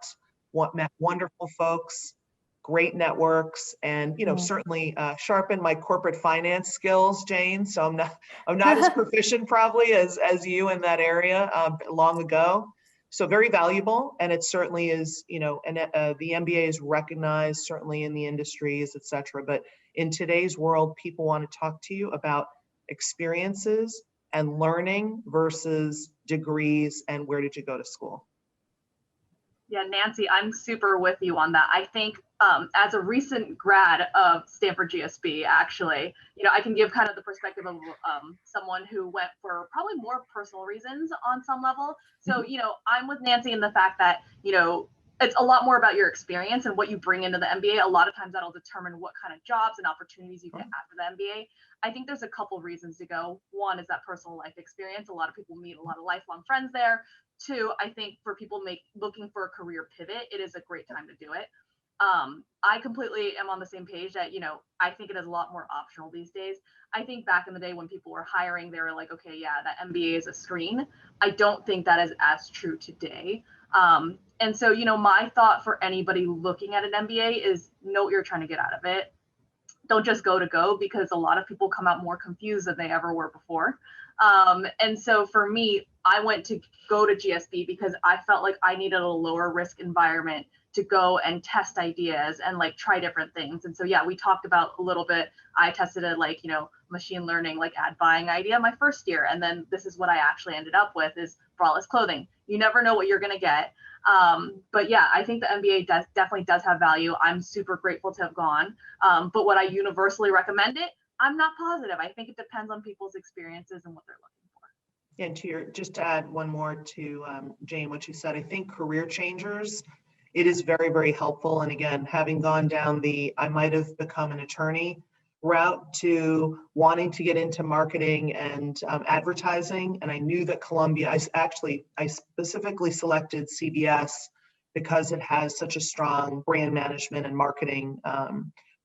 met wonderful folks, great networks, and, certainly sharpened my corporate finance skills, Jane. So I'm not as proficient probably as you in that area long ago. So very valuable. And it certainly is, the MBA is recognized certainly in the industries, et cetera. But in today's world, people want to talk to you about experiences and learning versus degrees and where did you go to school? Yeah, Nancy, I'm super with you on that. I think as a recent grad of Stanford GSB, actually, I can give kind of the perspective of someone who went for probably more personal reasons on some level. So, I'm with Nancy in the fact that, it's a lot more about your experience and what you bring into the MBA. A lot of times that'll determine what kind of jobs and opportunities you get after the MBA. I think there's a couple reasons to go. One is that personal life experience. A lot of people meet a lot of lifelong friends there. Two, I think for people looking for a career pivot, it is a great time to do it. I completely am on the same page that, I think it is a lot more optional these days. I think back in the day when people were hiring, they were like, okay, yeah, that MBA is a screen. I don't think that is as true today. And so, my thought for anybody looking at an MBA is know what you're trying to get out of it. Don't just go, because a lot of people come out more confused than they ever were before. And so for me, I went to go to GSB because I felt like I needed a lower risk environment to go and test ideas and try different things. And so, yeah, we talked about a little bit, I tested a machine learning, ad buying idea my first year. And then this is what I actually ended up with is braless clothing. You never know what you're going to get. But yeah, I think the MBA definitely does have value. I'm super grateful to have gone. But would I universally recommend it? I'm not positive. I think it depends on people's experiences and what they're looking for. And just to add one more to Jane, what you said, I think career changers, it is very, very helpful. And again, having gone down I might have become an attorney route to wanting to get into marketing and advertising. And I knew that Columbia, I specifically selected CBS because it has such a strong brand management and marketing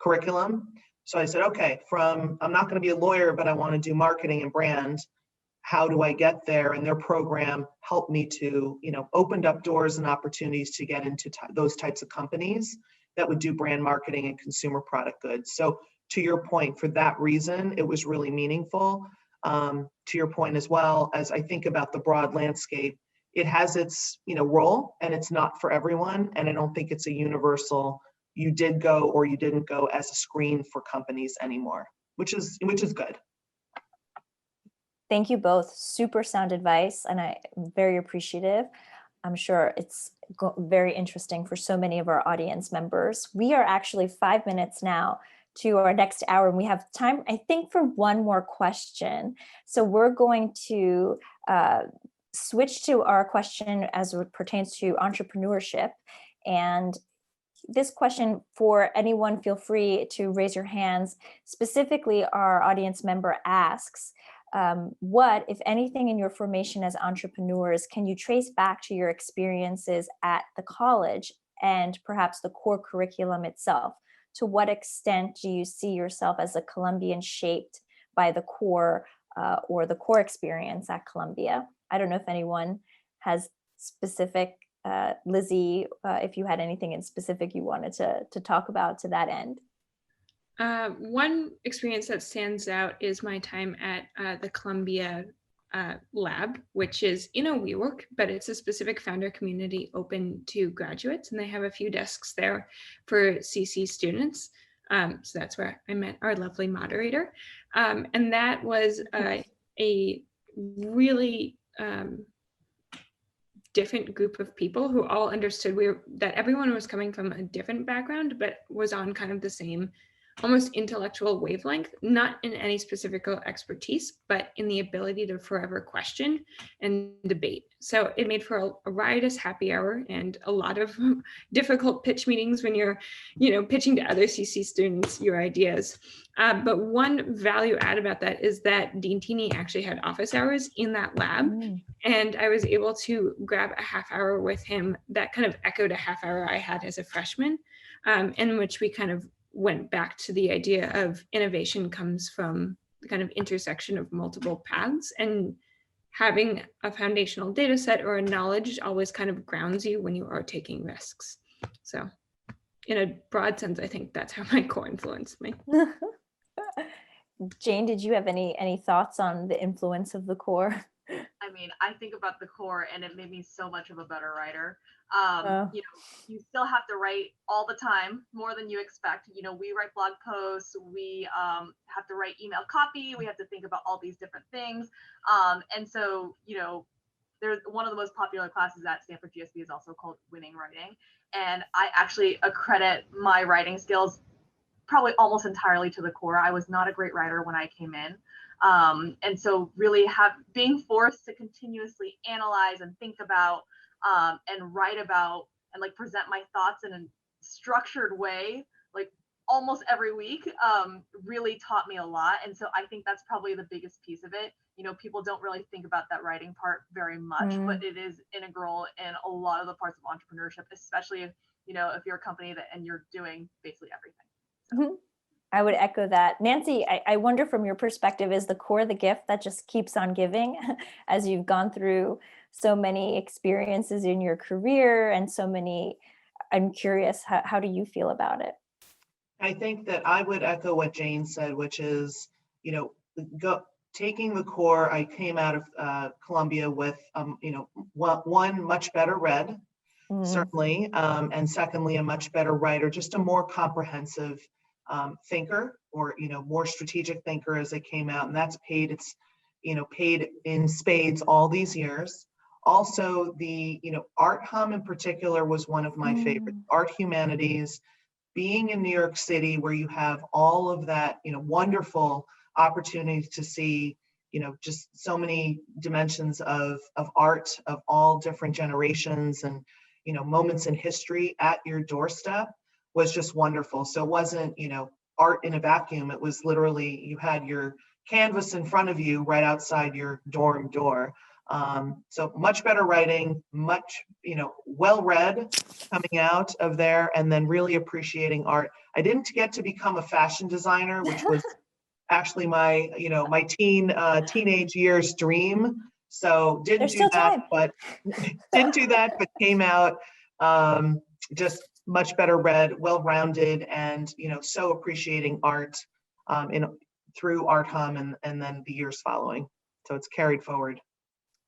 curriculum. So I said, okay, I'm not going to be a lawyer, but I want to do marketing and brand. How do I get there? And their program helped me to, opened up doors and opportunities to get into those types of companies that would do brand marketing and consumer product goods. So to your point, for that reason, it was really meaningful. To your point as well, as I think about the broad landscape, it has its, role, and it's not for everyone. And I don't think it's a universal, you did go or you didn't go as a screen for companies anymore, which is good. Thank you both. Super sound advice, and I'm very appreciative. I'm sure it's very interesting for so many of our audience members. We are actually 5 minutes now to our next hour, and we have time, I think, for one more question. So we're going to switch to our question as it pertains to entrepreneurship. And this question, for anyone, feel free to raise your hands. Specifically, our audience member asks, what, if anything, in your formation as entrepreneurs can you trace back to your experiences at the college and perhaps the core curriculum itself? to what extent do you see yourself as a Columbian shaped by the core or the core experience at Columbia? I don't know if anyone has specific, Lizzie, if you had anything in specific you wanted to talk about to that end. One experience that stands out is my time at the Columbia lab, which is in a WeWork, but it's a specific founder community open to graduates, and they have a few desks there for CC students. So that's where I met our lovely moderator. And that was a really different group of people who all understood that everyone was coming from a different background, but was on kind of the same almost intellectual wavelength, not in any specific expertise, but in the ability to forever question and debate. So it made for a riotous happy hour and a lot of difficult pitch meetings when you're, pitching to other CC students your ideas. But one value add about that is that Dean Tini actually had office hours in that lab. And I was able to grab a half hour with him that kind of echoed a half hour I had as a freshman, in which we kind of went back to the idea of innovation comes from the kind of intersection of multiple paths, and having a foundational data set or a knowledge always kind of grounds you when you are taking risks. So in a broad sense, I think that's how my core influenced me. Jane, did you have any thoughts on the influence of the core? I mean, I think about the core and it made me so much of a better writer. You still have to write all the time, more than you expect. We write blog posts, we have to write email copy, we have to think about all these different things. And so, there's one of the most popular classes at Stanford GSB is also called Winning Writing. And I actually accredit my writing skills probably almost entirely to the core. I was not a great writer when I came in. And so really being forced to continuously analyze and think about and write about and like present my thoughts in a structured way, like almost every week, really taught me a lot. And so I think that's probably the biggest piece of it. People don't really think about that writing part very much, but it is integral in a lot of the parts of entrepreneurship, especially if you're a company and you're doing basically everything. So. I would echo that. Nancy, I wonder from your perspective, is the core the gift that just keeps on giving as you've gone through so many experiences in your career and so many, I'm curious, how do you feel about it? I think that I would echo what Jane said, which is, taking the core, I came out of Columbia with, one much better read, certainly, and secondly, a much better writer, just a more comprehensive thinker, or more strategic thinker as it came out, and that's paid in spades all these years. Also, the art hum in particular was one of my favorite. Art humanities, being in New York City where you have all of that wonderful opportunities to see just so many dimensions of art of all different generations and moments in history at your doorstep was just wonderful. So it wasn't, art in a vacuum. It was literally, you had your canvas in front of you right outside your dorm door. So much better writing, much, well-read coming out of there, and then really appreciating art. I didn't get to become a fashion designer, which was actually my, my teenage years dream. So didn't do that, but came out just much better read, well-rounded, and so appreciating art through Art Hum and then the years following. So it's carried forward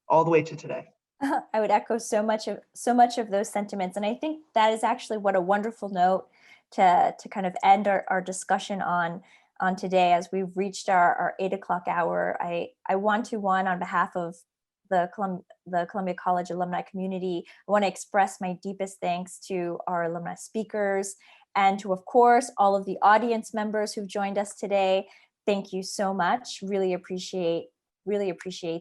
all the way to today. I would echo so much of those sentiments, and I think that is actually what a wonderful note to kind of end our discussion on today, as we've reached our 8 o'clock hour. I want to, on behalf of the Columbia College alumni community, I want to express my deepest thanks to our alumni speakers and to, of course, all of the audience members who've joined us today. Thank you so much. Really appreciate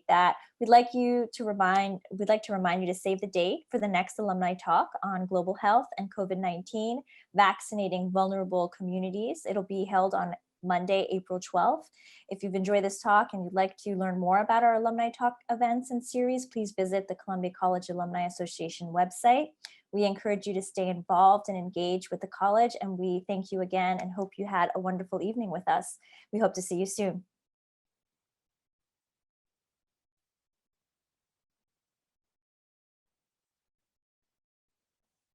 that. We'd like to remind you to save the date for the next Alumni Talk on global health and COVID-19, vaccinating vulnerable communities. It'll be held on Monday, April 12th. If you've enjoyed this talk and you'd like to learn more about our Alumni Talk events and series, please visit the Columbia College Alumni Association website. We encourage you to stay involved and engage with the college, and we thank you again and hope you had a wonderful evening with us. We hope to see you soon.